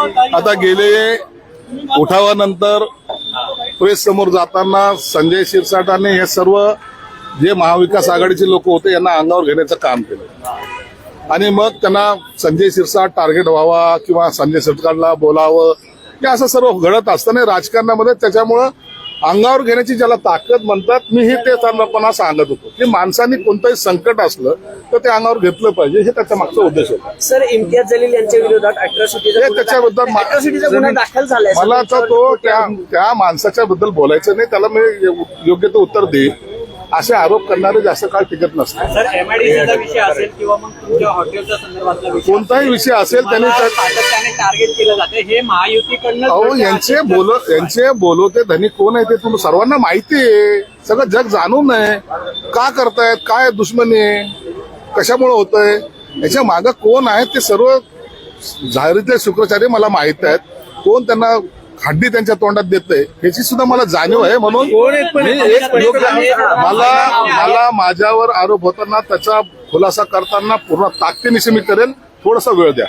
आता गेले उठावानंतर प्रेस समोर जाताना संजय शिरसाटाने हे सर्व जे महाविकास आघाडीचे लोक होते यांना अंगावर घेण्याचं काम केलं आणि मग त्यांना संजय शिरसाट टार्गेट व्हावा किंवा संजय शिरसाटला बोलावं हे असं सर्व घडत असताना राजकारणामध्ये त्याच्यामुळं अंगावर घेण्याची ज्याला ताकद म्हणतात मी हे ते लोकांना सांगत होतो की माणसांनी कोणतंही संकट असलं तर ते अंगावर घेतलं पाहिजे हे त्याच्या मागचा उद्देश होता. सर इम्तियाज जलील यांच्या विरोधात अॅट्रॉसिटीचा गुन्हा दाखल झालाय. मला तर तो त्या माणसाच्या बद्दल बोलायचं नाही त्याला मी योग्य ते उत्तर देईन. असे आरोप करणारे जास्त काळ टिकत नसतात. सर एमआयडीसीचा विषय असेल किंवा मग तुमच्या हॉटेलच्या संदर्भातला विषय कोणताही विषय असेल त्यांनी सातत्याने टार्गेट केलं जाते हे महायुतीकडनं यांचे बोलवते धनी कोण आहे ते तुम्हाला सर्वांना माहिती आहे. सगळं जग जाणून आहे का करतायत काय दुश्मनी आहे कशामुळे होतंय याच्या मागं कोण आहे ते सर्व जाहीरीतले शुक्राचार्य मला माहित आहेत. कोण त्यांना हड्डी त्यांच्या तोंडात देतंय ह्याची सुद्धा मला जाणीव आहे. म्हणून मी एक योग्य मला माझ्यावर आरोप होताना त्याचा खुलासा करताना पूर्ण ताकदीनिशी मी करेन. थोडासा वेळ द्या.